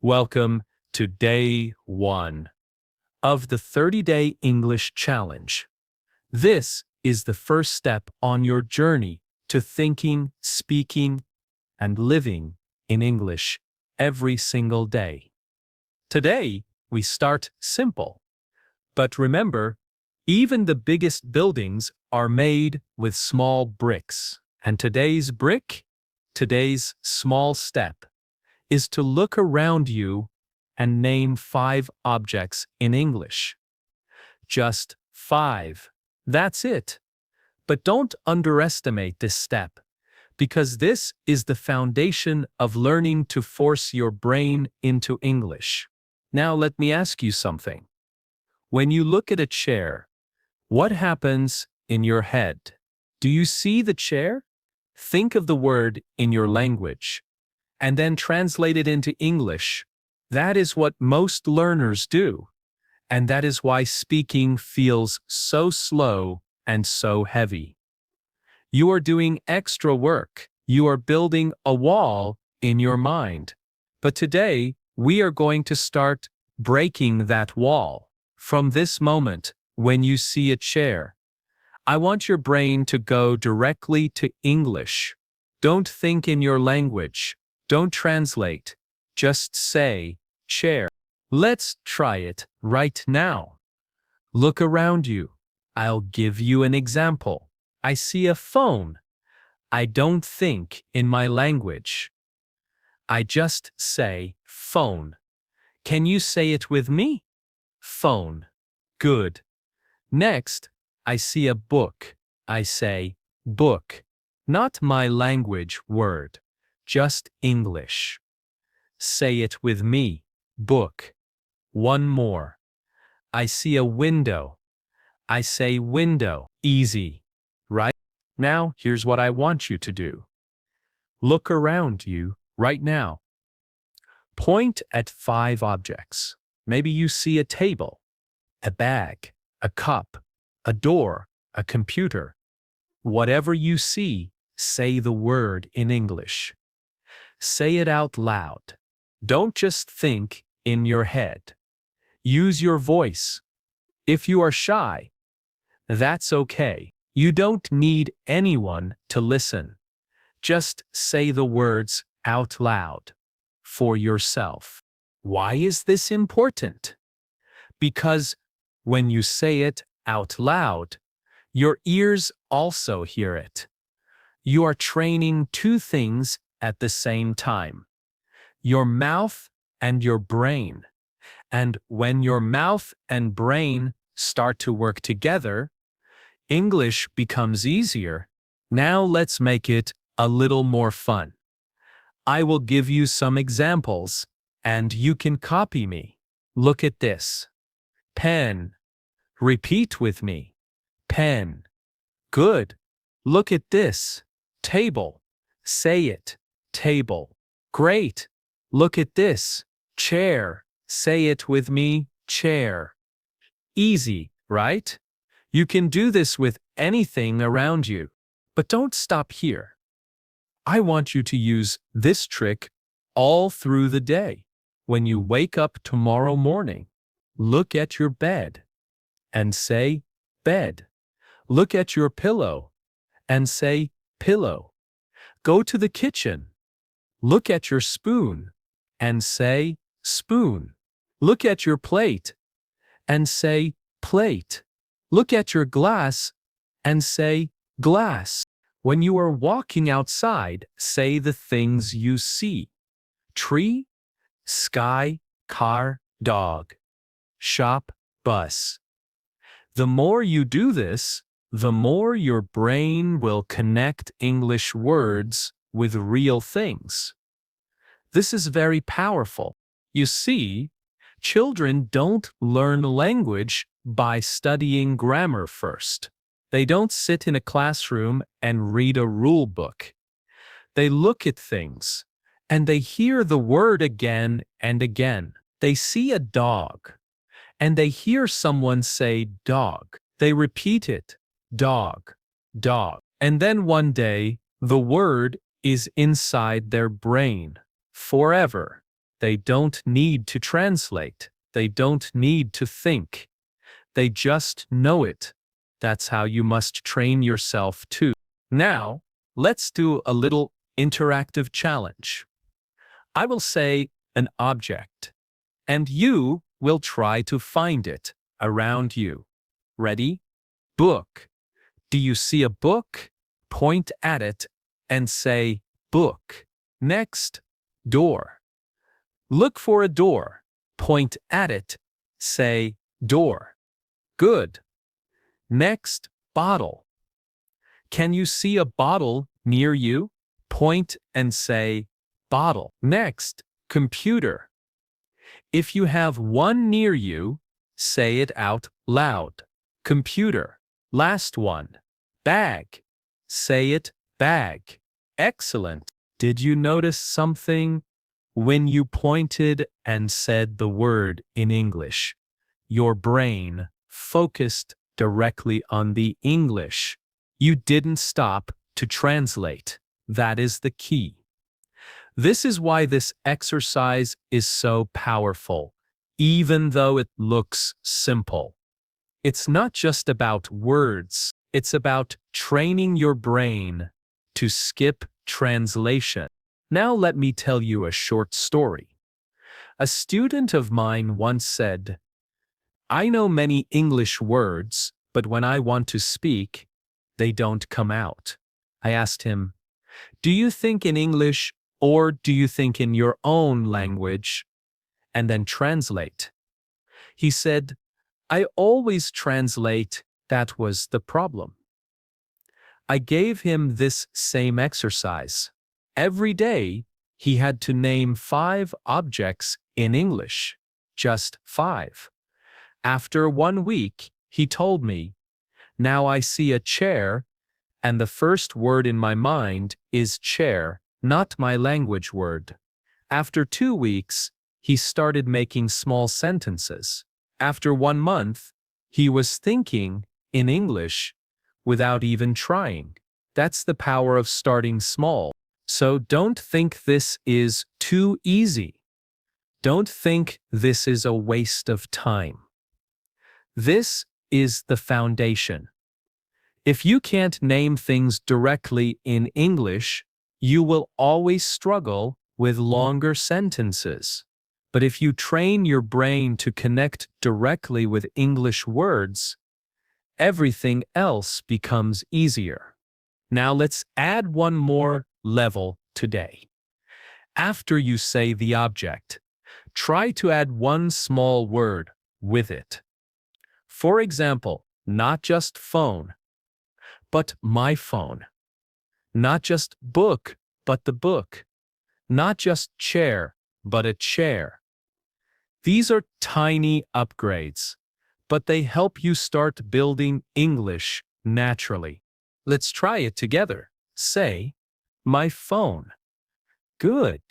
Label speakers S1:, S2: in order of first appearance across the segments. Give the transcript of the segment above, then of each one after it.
S1: Welcome to day 1 of the 30-day English challenge. This is the first step on your journey to thinking, speaking, and living in English every single day. Today, we start simple. But remember, even the biggest buildings are made with small bricks. And today's small step, is to look around you and name 5 objects in English. Just 5. That's it. But don't underestimate this step, because this is the foundation of learning to force your brain into English. Now let me ask you something. When you look at a chair, what happens in your head? Do you see the chair? Think of the word in your language, and then translate it into English. That is what most learners do, and that is why speaking feels so slow and so heavy. You are doing extra work. You are building a wall in your mind. But today, we are going to start breaking that wall. From this moment, when you see a chair, I want your brain to go directly to English. Don't think in your language. Don't translate. Just say, chair. Let's try it right now. Look around you. I'll give you an example. I see a phone. I don't think in my language. I just say, phone. Can you say it with me? Phone. Good. Next, I see a book. I say, book. Not my language word. Just English. Say it with me. Book. One more. I see a window. I say window. Easy, right? Now, here's what I want you to do. Look around you right now. Point at 5 objects. Maybe you see a table, a bag, a cup, a door, a computer. Whatever you see, say the word in English. Say it out loud. Don't just think in your head. Use your voice. If you are shy, that's okay. You don't need anyone to listen. Just say the words out loud for yourself. Why is this important? Because when you say it out loud, your ears also hear it. You are training 2 things at the same time. Your mouth and your brain. And when your mouth and brain start to work together, English becomes easier. Now let's make it a little more fun. I will give you some examples, and you can copy me. Look at this. Pen. Repeat with me. Pen. Good. Look at this. Table. Say it. Table. Great. Look at this. Chair. Say it with me. Chair. Easy, right? You can do this with anything around you. But don't stop here. I want you to use this trick all through the day. When you wake up tomorrow morning, look at your bed and say, bed. Look at your pillow and say, pillow. Go to the kitchen. Look at your spoon and say, spoon. Look at your plate and say, plate. Look at your glass and say, glass. When you are walking outside, say the things you see. Tree, sky, car, dog. Shop, bus. The more you do this, the more your brain will connect English words with real things. This is very powerful. You see, children don't learn language by studying grammar first. They don't sit in a classroom and read a rule book. They look at things, and they hear the word again and again. They see a dog, and they hear someone say dog. They repeat it. Dog, dog. And then one day, the word is inside their brain forever. They don't need to translate. They don't need to think. They just know it. That's how you must train yourself too. Now, let's do a little interactive challenge. I will say an object, and you will try to find it around you. Ready? Book. Do you see a book? Point at it and say book. Next, door. Look for a door. Point at it. Say door. Good. Next, bottle. Can you see a bottle near you? Point and say bottle. Next, computer. If you have one near you, say it out loud. Computer. Last one. Bag. Say it, bag. Excellent. Did you notice something? When you pointed and said the word in English, your brain focused directly on the English. You didn't stop to translate. That is the key. This is why this exercise is so powerful, even though it looks simple. It's not just about words, it's about training your brain to skip translation. Now let me tell you a short story. A student of mine once said, "I know many English words, but when I want to speak, they don't come out." I asked him, "Do you think in English or do you think in your own language?" And then translate. He said, "I always translate. That was the problem." I gave him this same exercise. Every day, he had to name 5 objects in English. Just 5. After 1 week, he told me, "Now I see a chair, and the first word in my mind is chair, not my language word." After 2 weeks, he started making small sentences. After 1 month, he was thinking in English without even trying. That's the power of starting small. So don't think this is too easy. Don't think this is a waste of time. This is the foundation. If you can't name things directly in English, you will always struggle with longer sentences. But if you train your brain to connect directly with English words, everything else becomes easier. Now let's add one more level today. After you say the object, try to add one small word with it. For example, not just phone, but my phone. Not just book, but the book. Not just chair, but a chair. These are tiny upgrades, but they help you start building English naturally. Let's try it together. Say, my phone. Good.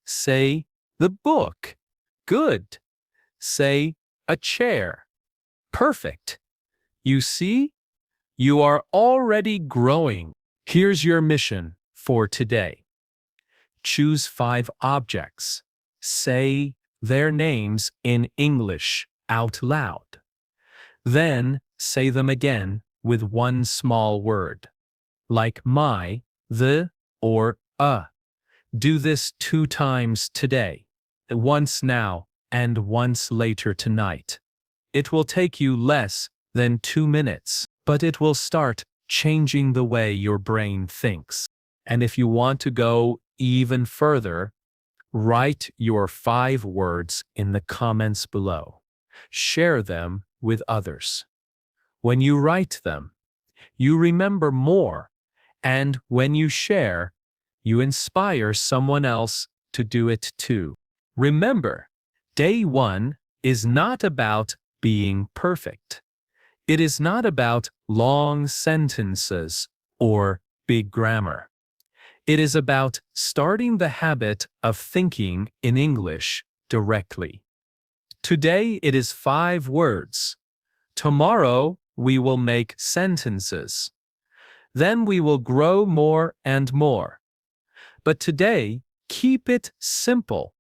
S1: Say, the book. Good. Say, a chair. Perfect. You see? You are already growing. Here's your mission for today. Choose 5 objects. Say their names in English out loud. Then say them again with one small word, like my, the, or a. Do this 2 times today, once now and once later tonight. It will take you less than 2 minutes, but it will start changing the way your brain thinks. And if you want to go even further, write your 5 words in the comments below. Share them with others. When you write them, you remember more, and when you share, you inspire someone else to do it too. Remember, day 1 is not about being perfect. It is not about long sentences or big grammar. It is about starting the habit of thinking in English directly. Today it is 5 words. Tomorrow we will make sentences. Then we will grow more and more. But today, keep it simple.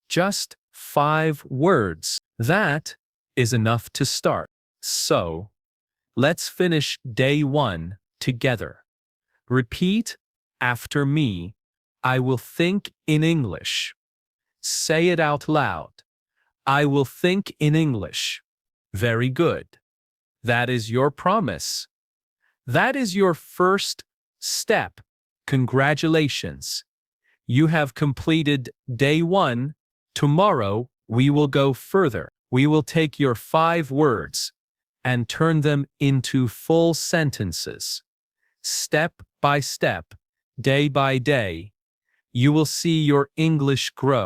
S1: Just 5 words. That is enough to start. So, let's finish day 1 together. Repeat after me. I will think in English. Say it out loud. I will think in English. Very good. That is your promise. That is your first step. Congratulations. You have completed day 1. Tomorrow, we will go further. We will take your 5 words and turn them into full sentences. Step by step, day by day, you will see your English grow.